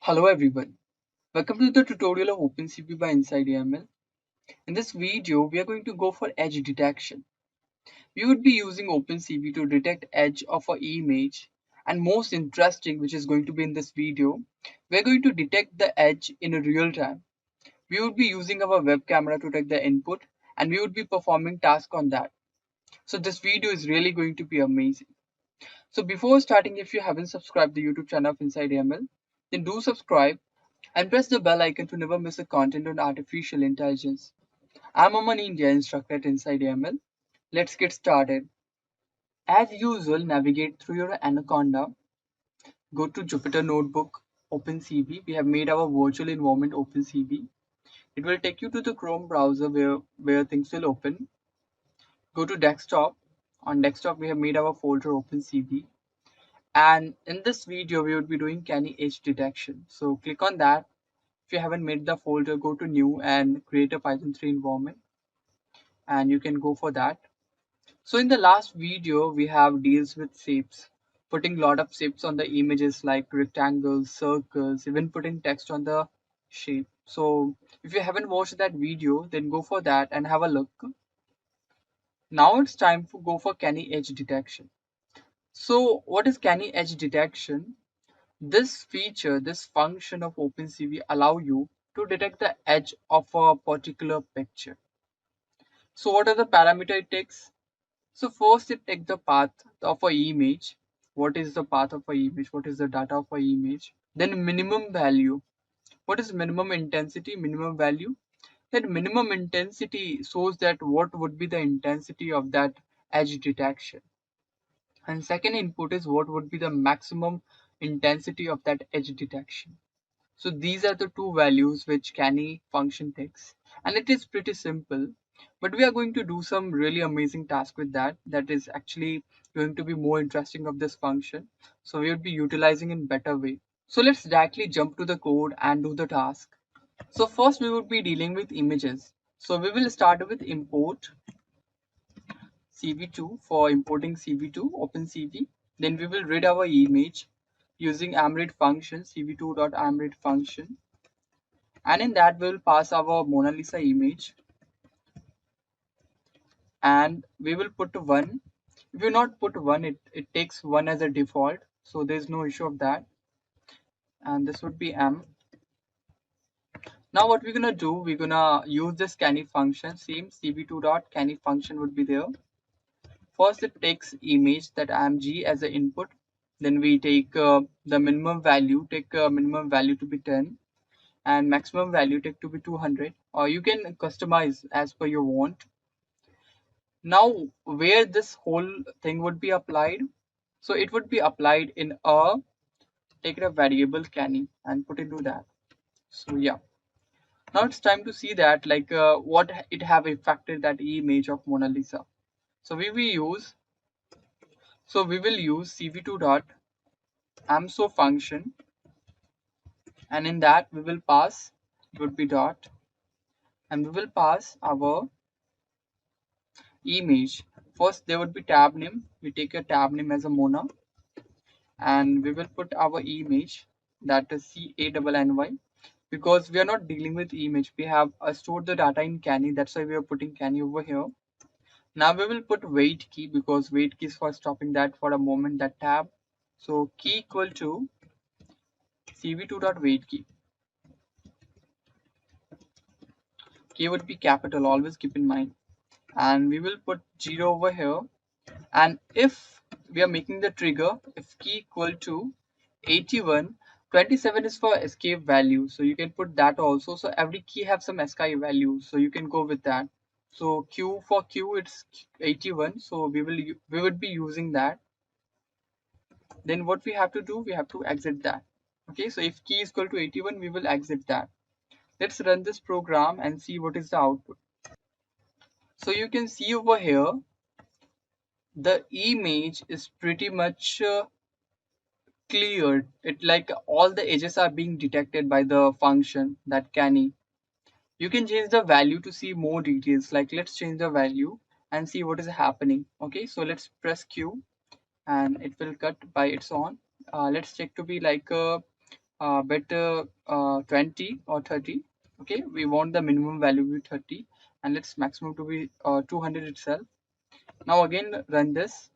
Hello everyone, welcome to the tutorial of OpenCV by Inside AML. In this video, we are going to go for edge detection. We would be using OpenCV to detect edge of an image, and most interesting, which is going to be in this video, we are going to detect the edge in real time. We would be using our web camera to take the input, and we would be performing tasks on that. So this video is really going to be amazing. So before starting, if you haven't subscribed the YouTube channel of Inside AML, then do subscribe and press the bell icon to never miss a content on artificial intelligence. I'm Aman India, instructor at Inside AML. Let's get started. As usual, navigate through your Anaconda. Go to Jupyter Notebook, OpenCV. We have made our virtual environment OpenCV. It will take you to the Chrome browser where things will open. Go to desktop. On desktop, we have made our folder OpenCV. And in this video, we would be doing Canny edge detection. So click on that. If you haven't made the folder, go to new and create a Python 3 environment, and you can go for that. So in the last video, we have deals with shapes, putting a lot of shapes on the images like rectangles, circles, even putting text on the shape. So if you haven't watched that video, then go for that and have a look. Now it's time to go for Canny edge detection. So what is Canny edge detection? This feature, this function of OpenCV allow you to detect the edge of a particular picture. So what are the parameter it takes? So first it takes the path of a image. What is the path of a image? What is the data of a image? Then minimum value. What is minimum intensity? Minimum value. That minimum intensity shows that what would be the intensity of that edge detection. And second input is what would be the maximum intensity of that edge detection. So these are the two values which Canny function takes, and it is pretty simple, but we are going to do some really amazing task with that. That is actually going to be more interesting of this function. So we would be utilizing in better way. So let's directly jump to the code and do the task. So first we would be dealing with images. So we will start with import CV2 for importing CV2 OpenCV. Then we will read our image using amread function cv2.amread function, and in that we'll pass our Mona Lisa image, and we will put 1. If you not put 1, it takes 1 as a default, so there's no issue of that. And this would be m. Now what we're gonna do, we're gonna use this Canny function. Same cv2.canny function would be there. First it takes image, that img, as an input. Then we take the minimum value, take minimum value to be 10, and maximum value take to be 200, or you can customize as per your want. Now where this whole thing would be applied, so it would be applied in a, take a variable Canny and put into that. So yeah, now it's time to see that like what it have affected that image of Mona Lisa. So we will use, cv2 dot amso function, and in that we will pass, it would be dot, and we will pass our image. First there would be tab name, we take a tab name as a Mona, and we will put our image, that is CANNY, because we are not dealing with image, we have stored the data in Canny, that's why we are putting Canny over here. Now we will put wait key, because wait key is for stopping that for a moment, that tab. So key equal to cv2.wait key. Key would be capital, always keep in mind, and we will put 0 over here. And if we are making the trigger, if key equal to 81, 27 is for escape value, so you can put that also. So every key have some escape value, so you can go with that. So q, for q it's 81, so we would be using that. Then what we have to do, we have to exit that. Okay, so if key is equal to 81, we will exit that. Let's run this program and see what is the output. So you can see over here the image is pretty much cleared. It like all the edges are being detected by the function, that Canny. You can change the value to see more details, like let's change the value and see what is happening. Okay, so let's press Q and it will cut by its own. Let's check to be like better 20 or 30. Okay, we want the minimum value to be 30, and let's maximum to be 200 itself. Now again run this.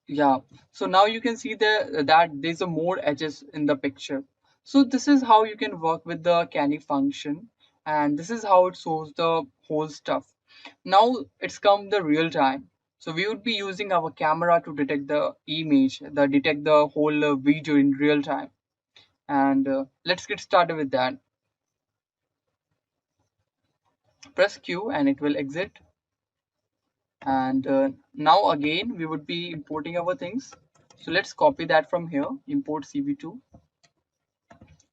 Yeah, so now you can see that there's a more edges in the picture. So this is how you can work with the Canny function, and this is how it shows the whole stuff. Now it's come the real time. So we would be using our camera to detect the image, detect the whole video in real time. And let's get started with that. Press Q and it will exit. And now again we would be importing our things. So let's copy that from here, import CV2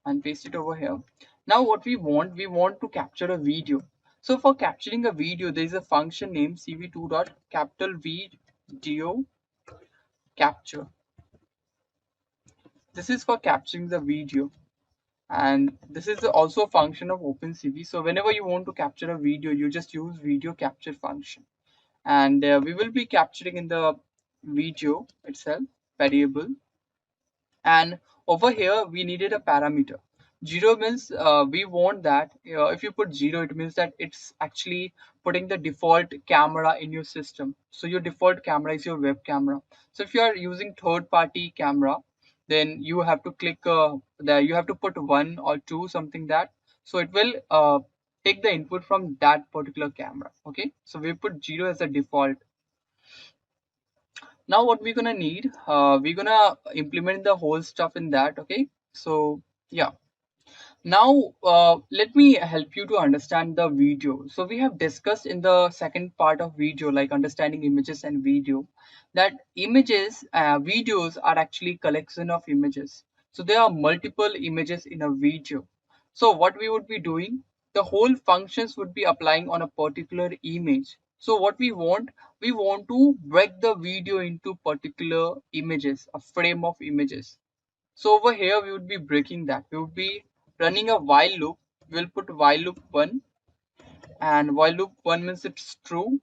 and paste it over here. Now what we want to capture a video. So for capturing a video, there is a function named cv2.video capture. This is for capturing the video, and this is also a function of OpenCV. So whenever you want to capture a video, you just use video capture function, and we will be capturing in the video itself variable. And over here we needed a parameter. Zero means we want that if you put zero, it means that it's actually putting the default camera in your system. So your default camera is your web camera. So if you are using third party camera, then you have to click you have to put one or two, something that, so it will take the input from that particular camera. Okay, so we put zero as a default. Now what we're gonna need, we're gonna implement the whole stuff in that. Okay, so yeah, now let me help you to understand the video. So we have discussed in the second part of video, like understanding images and video, that images videos are actually collection of images. So there are multiple images in a video. So what we would be doing, the whole functions would be applying on a particular image. So what we want to break the video into particular images, a frame of images. So over here we would be breaking that. We would be running a while loop. We'll put while loop 1, and while loop 1 means it's true,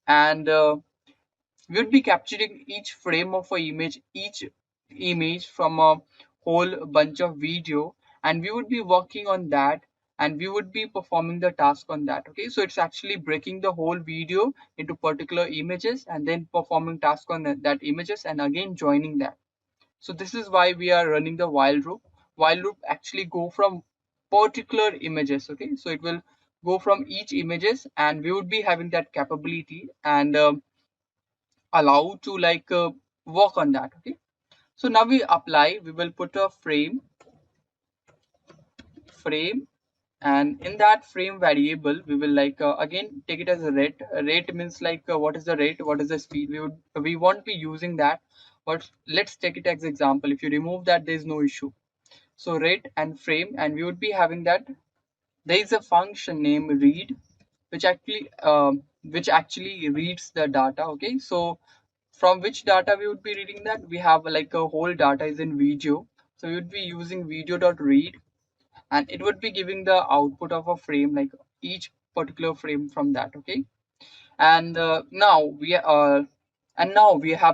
and we would be capturing each frame of a image, each image from a whole bunch of video, and we would be working on that, and we would be performing the task on that. Okay, so it's actually breaking the whole video into particular images and then performing task on that images and again joining that. So this is why we are running the while loop. While loop actually go from particular images. Okay, so it will go from each images, and we would be having that capability and allow to like work on that. Okay, so now we apply. We will put a frame, and in that frame variable we will like again take it as a rate. Rate means like what is the rate, what is the speed. We won't be using that, but let's take it as example. If you remove that, there is no issue. So rate and frame, and we would be having that there is a function named read, which actually reads the data. Okay, so from which data we would be reading that, we have like a whole data is in video, so we would be using video.read, and it would be giving the output of a frame, like each particular frame from that. Okay, and now we have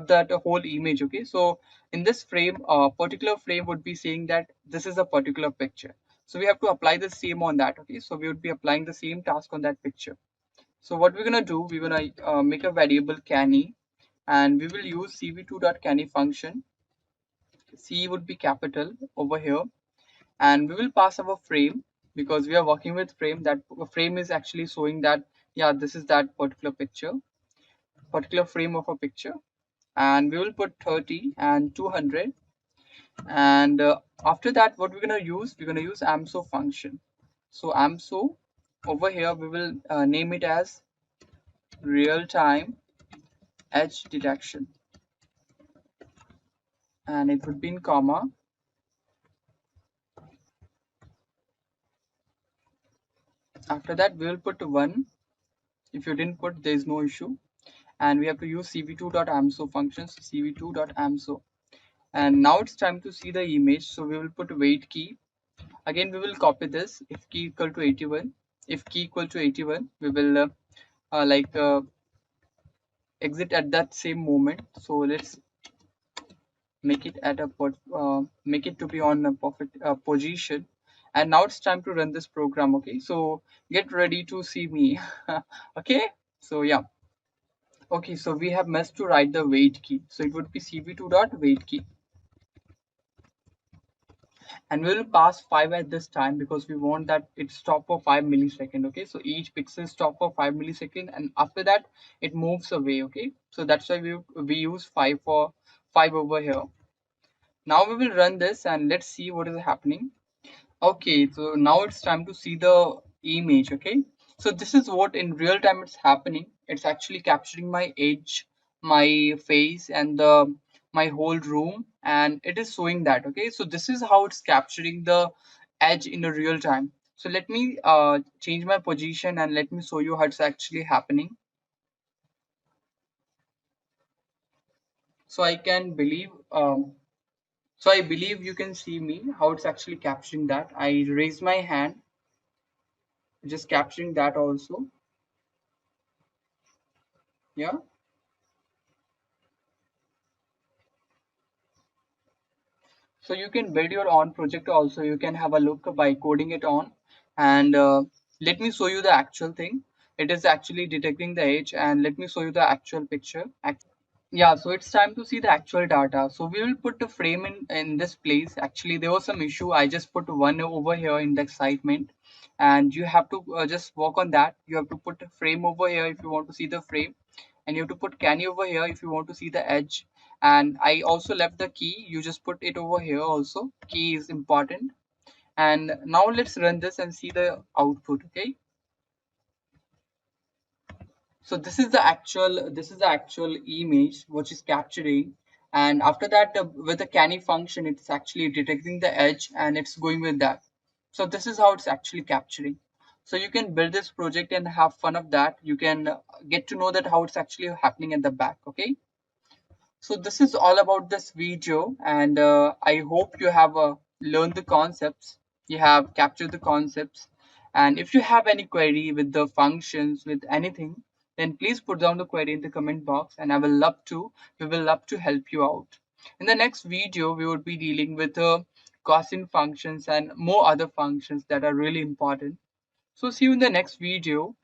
that whole image. Okay, so in this frame, a particular frame would be saying that this is a particular picture, so we have to apply the same on that. Okay, so we would be applying the same task on that picture. So what we're gonna do, we're gonna make a variable Canny, and we will use cv2.canny function. C would be capital over here, and we will pass our frame because we are working with frame. That frame is actually showing that, yeah, this is that particular frame of a picture, and we will put 30 and 200. And after that, what we're going to use amso function. So amso, over here we will name it as real time edge detection, and it would be in comma. After that we will put 1. If you didn't put, there is no issue, and we have to use cv2.amso functions, cv2.amso. And now it's time to see the image, so we will put wait key. Again we will copy this. If key equal to 81, if key equal to 81, we will exit at that same moment. So let's make it at a make it to be on a perfect position. And now it's time to run this program. Okay, so get ready to see me. Okay, so yeah. Okay, so we have must to write the wait key, so it would be cv2 dot wait key, and we will pass 5 at this time because we want that it stop for 5 millisecond. Okay, so each pixel stop for 5 millisecond, and after that it moves away. Okay, so that's why we use 5 for 5 over here. Now we will run this and let's see what is happening. Okay, so now it's time to see the image. Okay, so this is what in real time it's happening. It's actually capturing my edge, my face, and the my whole room, and it is showing that. Okay, so this is how it's capturing the edge in the real time. So let me change my position and let me show you how it's actually happening. So I can believe so I believe you can see me how it's actually capturing that. I raise my hand, just capturing that also. Yeah. So you can build your own project also. You can have a look by coding it on, and let me show you the actual thing. It is actually detecting the edge, and let me show you the actual picture. Yeah, so it's time to see the actual data. So we will put the frame in this place. Actually, there was some issue. I just put one over here in the excitement, and you have to just work on that. You have to put a frame over here if you want to see the frame, and you have to put Canny over here if you want to see the edge. And I also left the key. You just put it over here also. Key is important. And now let's run this and see the output. Okay. So this is the actual image which is capturing, and after that with the Canny function it's actually detecting the edge and it's going with that. So this is how it's actually capturing. So you can build this project and have fun of that. You can get to know that how it's actually happening at the back. Okay, so this is all about this video, and I hope you have learned the concepts, you have captured the concepts. And if you have any query with the functions, with anything, then please put down the query in the comment box, and we will love to help you out. In the next video, we would be dealing with Gaussian functions and more other functions that are really important. So see you in the next video.